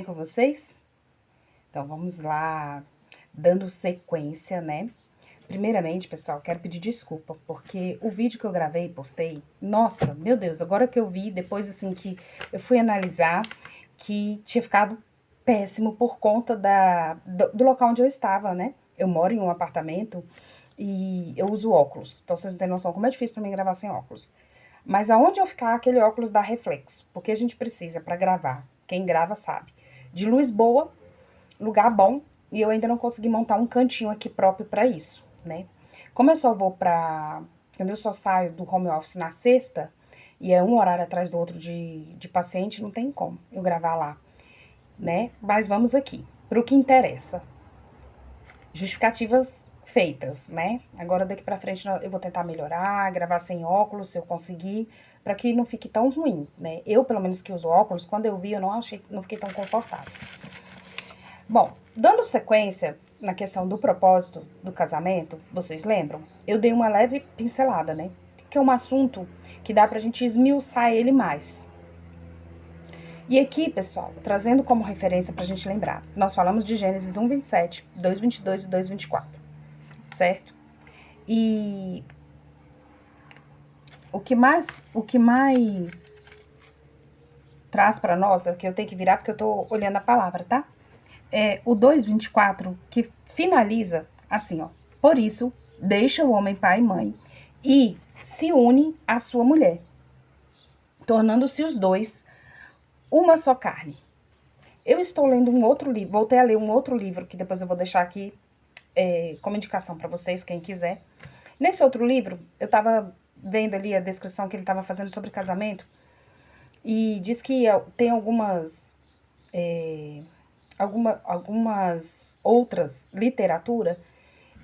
com vocês? Então vamos lá, dando sequência, né? Primeiramente, pessoal, quero pedir desculpa, porque o vídeo que eu gravei e postei, nossa, meu Deus, agora que eu vi, depois assim que eu fui analisar, que tinha ficado péssimo por conta do local onde eu estava, né? Eu moro em um apartamento e eu uso óculos, então vocês não têm noção como é difícil pra mim gravar sem óculos. Mas aonde eu ficar, aquele óculos dá reflexo, porque a gente precisa para gravar, quem grava sabe, de luz boa, lugar bom, e eu ainda não consegui montar um cantinho aqui próprio para isso, né? Como eu só vou para, quando eu só saio do home office na sexta, e é um horário atrás do outro de paciente, não tem como eu gravar lá, né? Mas vamos aqui, para o que interessa. Justificativas feitas, né? Agora daqui para frente eu vou tentar melhorar, gravar sem óculos, se eu conseguir, para que não fique tão ruim, né? Eu, pelo menos que uso óculos, quando eu vi, eu não fiquei tão confortável. Bom, dando sequência na questão do propósito do casamento, vocês lembram? Eu dei uma leve pincelada, né? Que é um assunto que dá pra gente esmiuçar ele mais. E aqui, pessoal, trazendo como referência pra gente lembrar, nós falamos de Gênesis 1:27, 2:22 e 2:24, certo? E o que mais traz pra nós, é que eu tenho que virar porque eu tô olhando a palavra, tá? É o 2:24 que finaliza assim, ó. Por isso, deixa o homem pai e mãe e se une à sua mulher, tornando-se os dois uma só carne. Eu estou lendo um outro livro, voltei a ler um outro livro, que depois eu vou deixar aqui como indicação para vocês, quem quiser. Nesse outro livro, eu estava vendo ali a descrição que ele estava fazendo sobre casamento, e diz que tem algumas outras literatura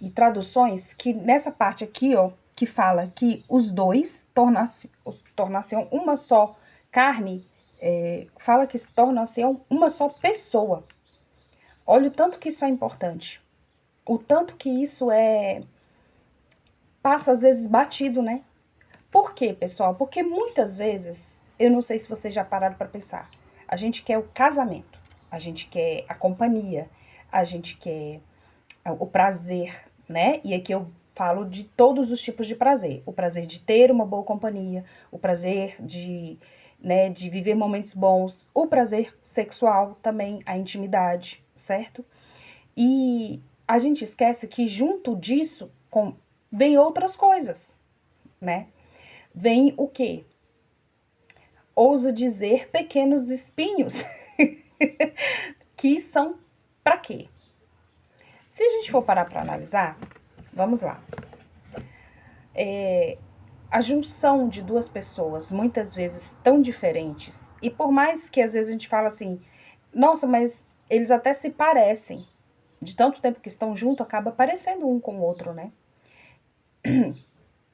e traduções que nessa parte aqui, ó, que fala que os dois tornassem uma só carne, fala que tornassem uma só pessoa. Olha o tanto que isso é importante. O tanto que isso passa às vezes batido, né? Por quê, pessoal? Porque muitas vezes, eu não sei se vocês já pararam para pensar, a gente quer o casamento, a gente quer a companhia, a gente quer o prazer, né? E aqui eu falo de todos os tipos de prazer. O prazer de ter uma boa companhia, o prazer de viver momentos bons, o prazer sexual também, a intimidade, certo? E a gente esquece que junto disso vem outras coisas, né? Vem o quê? Ousa dizer pequenos espinhos, que são para quê? Se a gente for parar para analisar, vamos lá. A junção de duas pessoas, muitas vezes tão diferentes, e por mais que às vezes a gente fala assim, nossa, mas eles até se parecem, de tanto tempo que estão juntos, acaba parecendo um com o outro, né?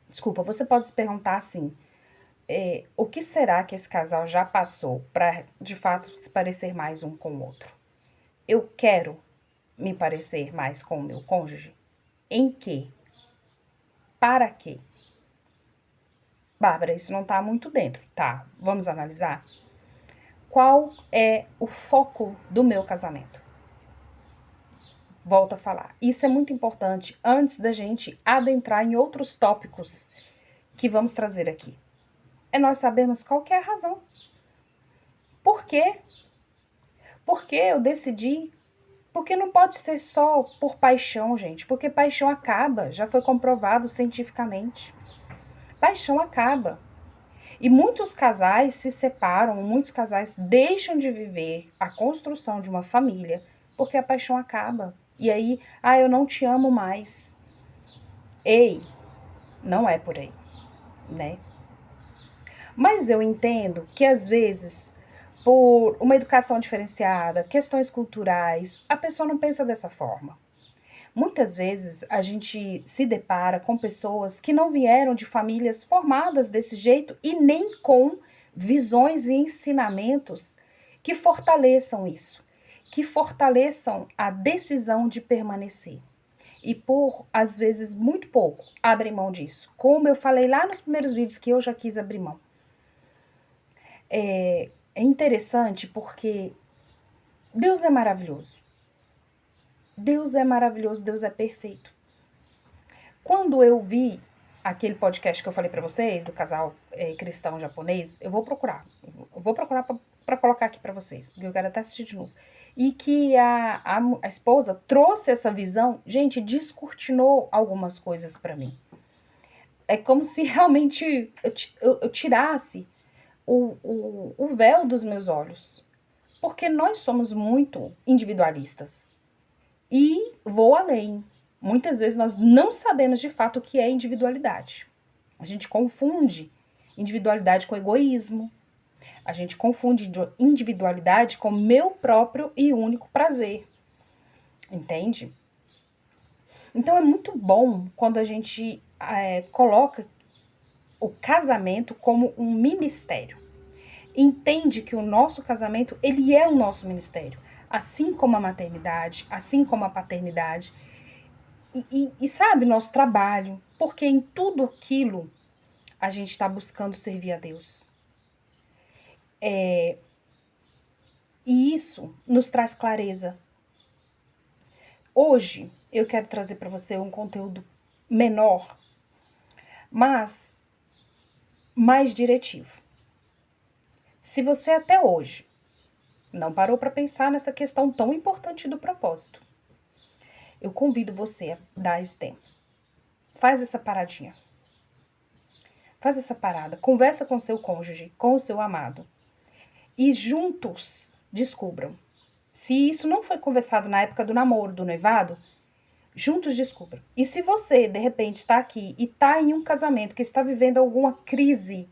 Desculpa, você pode se perguntar assim, o que será que esse casal já passou para, de fato, se parecer mais um com o outro? Eu quero me parecer mais com o meu cônjuge? Em quê? Para quê? Bárbara, isso não está muito dentro. Tá, vamos analisar? Qual é o foco do meu casamento? Volto a falar. Isso é muito importante antes da gente adentrar em outros tópicos que vamos trazer aqui. É nós sabermos qual que é a razão. Por quê? Porque eu decidi. Porque não pode ser só por paixão, gente. Porque paixão acaba, já foi comprovado cientificamente. Paixão acaba. E muitos casais se separam, muitos casais deixam de viver a construção de uma família porque a paixão acaba. E aí, eu não te amo mais. Ei, não é por aí, né? Mas eu entendo que às vezes, por uma educação diferenciada, questões culturais, a pessoa não pensa dessa forma. Muitas vezes a gente se depara com pessoas que não vieram de famílias formadas desse jeito e nem com visões e ensinamentos que fortaleçam isso, que fortaleçam a decisão de permanecer. E por, às vezes, muito pouco, abrem mão disso. Como eu falei lá nos primeiros vídeos que eu já quis abrir mão. É interessante porque Deus é maravilhoso. Deus é maravilhoso, Deus é perfeito. Quando eu vi aquele podcast que eu falei pra vocês, do casal cristão japonês, eu vou procurar pra colocar aqui pra vocês, porque eu quero até assistir de novo. E que a esposa trouxe essa visão, gente, descortinou algumas coisas pra mim. É como se realmente eu tirasse o véu dos meus olhos. Porque nós somos muito individualistas. E vou além. Muitas vezes nós não sabemos de fato o que é individualidade. A gente confunde individualidade com egoísmo. A gente confunde individualidade com meu próprio e único prazer. Entende? Então é muito bom quando a gente coloca o casamento como um ministério. Entende que o nosso casamento, ele é o nosso ministério. Assim como a maternidade, assim como a paternidade. E sabe, nosso trabalho. Porque em tudo aquilo a gente está buscando servir a Deus. E isso nos traz clareza. Hoje eu quero trazer para você um conteúdo menor, mas mais diretivo. Se você até hoje não parou para pensar nessa questão tão importante do propósito, eu convido você a dar esse tempo. Faz essa paradinha. Faz essa parada. Conversa com seu cônjuge, com o seu amado. E juntos descubram. Se isso não foi conversado na época do namoro, do noivado, juntos descubram. E se você, de repente, está aqui e está em um casamento que está vivendo alguma crise,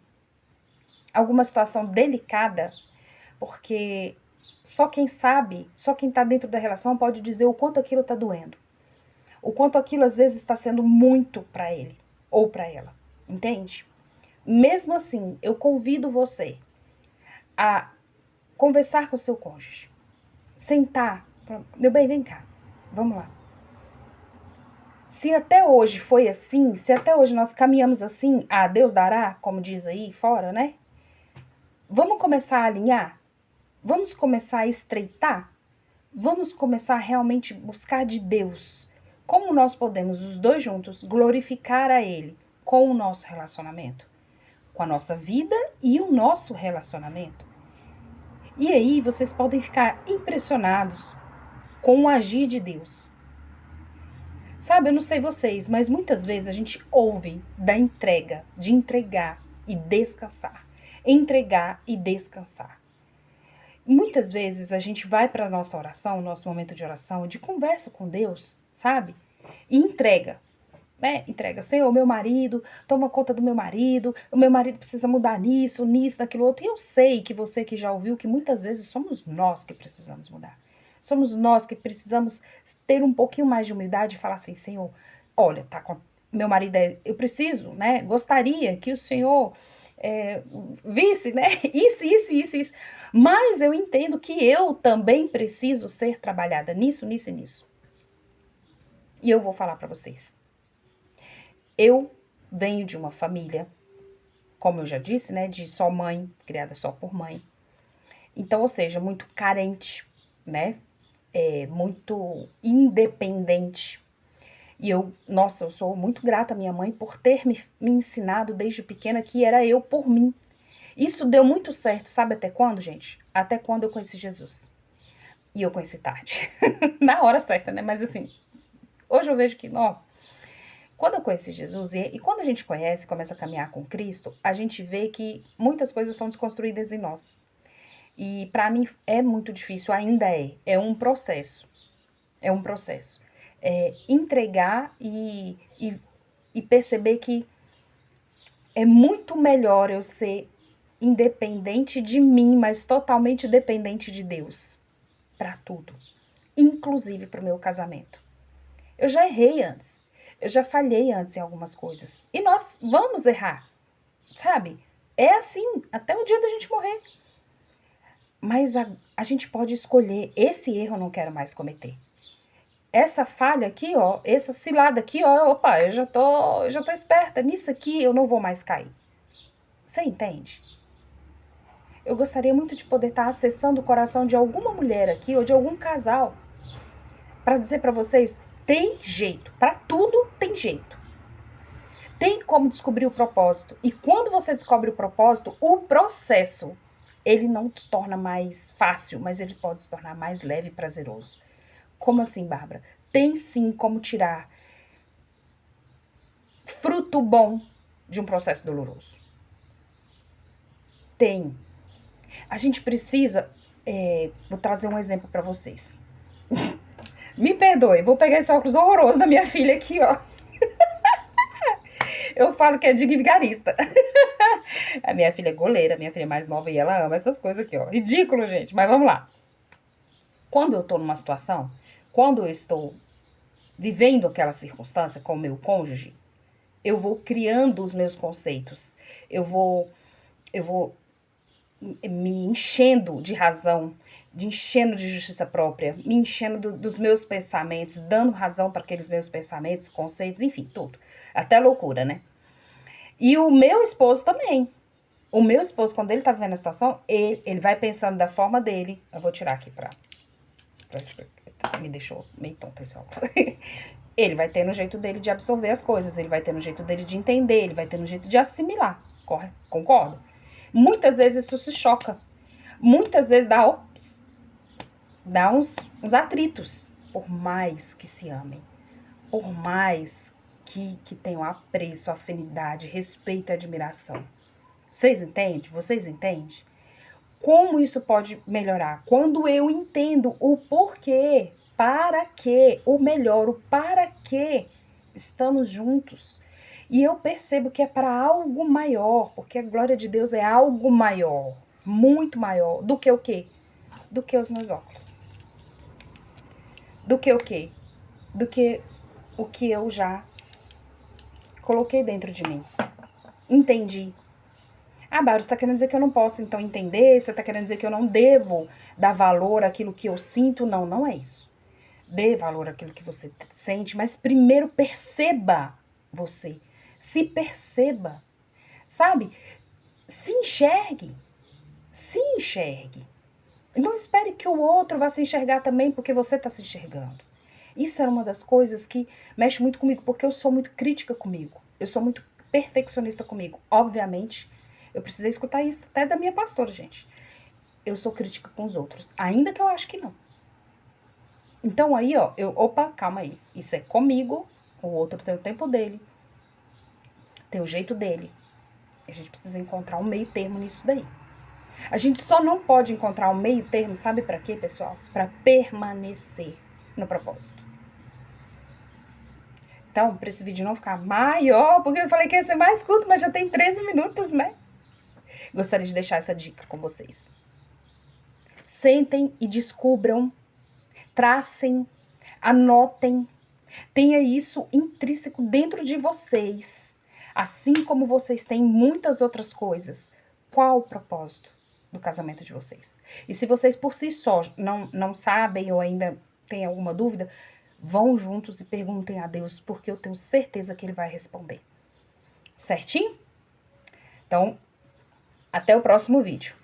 alguma situação delicada, porque só quem sabe, só quem está dentro da relação pode dizer o quanto aquilo está doendo. O quanto aquilo às vezes está sendo muito para ele ou para ela. Entende? Mesmo assim, eu convido você a conversar com o seu cônjuge. Sentar. Meu bem, vem cá. Vamos lá. Se até hoje foi assim, se até hoje nós caminhamos assim, Deus dará, como diz aí fora, né? Vamos começar a alinhar? Vamos começar a estreitar? Vamos começar a realmente buscar de Deus. Como nós podemos, os dois juntos, glorificar a Ele com o nosso relacionamento? Com a nossa vida e o nosso relacionamento. E aí vocês podem ficar impressionados com o agir de Deus. Sabe, eu não sei vocês, mas muitas vezes a gente ouve da entrega, de entregar e descansar. Entregar e descansar. Muitas vezes a gente vai para a nossa oração, nosso momento de oração, de conversa com Deus, sabe? E entrega, né? Entrega, Senhor, meu marido, toma conta do meu marido, o meu marido precisa mudar nisso, naquilo outro. E eu sei que você que já ouviu que muitas vezes somos nós que precisamos mudar. Somos nós que precisamos ter um pouquinho mais de humildade e falar assim, Senhor, olha, tá com meu marido, eu preciso, né? Gostaria que o Senhor visse, né? Isso. Mas eu entendo que eu também preciso ser trabalhada nisso. E eu vou falar para vocês. Eu venho de uma família, como eu já disse, né? De só mãe, criada só por mãe. Então, ou seja, muito carente, né? Muito independente. E eu sou muito grata à minha mãe por ter me ensinado desde pequena que era eu por mim. Isso deu muito certo, sabe até quando, gente? Até quando eu conheci Jesus. E eu conheci tarde. Na hora certa, né? Mas assim, hoje eu vejo que, quando eu conheci Jesus, e quando a gente conhece, começa a caminhar com Cristo, a gente vê que muitas coisas são desconstruídas em nós. E para mim é muito difícil, ainda é um processo. É um processo. Entregar e perceber que é muito melhor eu ser independente de mim, mas totalmente dependente de Deus. Para tudo. Inclusive para o meu casamento. Eu já errei antes. Eu já falhei antes em algumas coisas. E nós vamos errar. Sabe? É assim, até o dia da gente morrer. Mas a gente pode escolher, esse erro eu não quero mais cometer. Essa falha aqui, essa cilada aqui, opa, eu já tô esperta. Nisso aqui eu não vou mais cair. Você entende? Eu gostaria muito de poder estar acessando o coração de alguma mulher aqui, ou de algum casal, para dizer para vocês, tem jeito, para tudo tem jeito. Tem como descobrir o propósito. E quando você descobre o propósito, o processo, ele não se torna mais fácil, mas ele pode se tornar mais leve e prazeroso. Como assim, Bárbara? Tem sim como tirar fruto bom de um processo doloroso. Tem. A gente precisa... vou trazer um exemplo para vocês. Me perdoe, vou pegar esse óculos horroroso da minha filha aqui, ó. Eu falo que é de vigarista. A minha filha é goleira, minha filha é mais nova e ela ama essas coisas aqui, ó. Ridículo, gente, mas vamos lá. Quando eu tô numa situação, quando eu estou vivendo aquela circunstância com o meu cônjuge, eu vou criando os meus conceitos. Eu vou me enchendo de razão, de enchendo de justiça própria, me enchendo dos meus pensamentos, dando razão para aqueles meus pensamentos, conceitos, enfim, tudo. Até loucura, né? E o meu esposo também. O meu esposo, quando ele tá vivendo a situação, ele vai pensando da forma dele. Eu vou tirar aqui pra me deixou meio tonta esse óculos. Ele vai ter no jeito dele de absorver as coisas, ele vai ter no jeito dele de entender, ele vai ter no jeito de assimilar. Concorda? Muitas vezes isso se choca. Muitas vezes dá uns atritos. Por mais que se amem. Por mais que tenham apreço, afinidade, respeito e admiração. Vocês entendem? Vocês entendem? Como isso pode melhorar? Quando eu entendo o porquê, para quê, o melhor, o para quê estamos juntos. E eu percebo que é para algo maior, porque a glória de Deus é algo maior, muito maior, do que o quê? Do que os meus óculos. Do que o quê? Do que o que eu já coloquei dentro de mim. Entendi. Ah, Bárbara, você tá querendo dizer que eu não posso, então, entender? Você tá querendo dizer que eu não devo dar valor àquilo que eu sinto? Não, não é isso. Dê valor àquilo que você sente, mas primeiro perceba você. Se perceba. Sabe? Se enxergue. Se enxergue. Não espere que o outro vá se enxergar também porque você está se enxergando. Isso era uma das coisas que mexe muito comigo, porque eu sou muito crítica comigo. Eu sou muito perfeccionista comigo. Obviamente, eu precisei escutar isso até da minha pastora, gente. Eu sou crítica com os outros, ainda que eu acho que não. Então aí, ó, opa, calma aí. Isso é comigo, o outro tem o tempo dele, tem o jeito dele. A gente precisa encontrar um meio termo nisso daí. A gente só não pode encontrar um meio termo, sabe pra quê, pessoal? Pra permanecer no propósito. Então, pra esse vídeo não ficar maior, porque eu falei que ia ser mais curto, mas já tem 13 minutos, né? Gostaria de deixar essa dica com vocês. Sentem e descubram, tracem, anotem, tenha isso intrínseco dentro de vocês, assim como vocês têm muitas outras coisas. Qual o propósito do casamento de vocês? E se vocês por si só não sabem ou ainda têm alguma dúvida, vão juntos e perguntem a Deus, porque eu tenho certeza que Ele vai responder. Certinho? Então, até o próximo vídeo.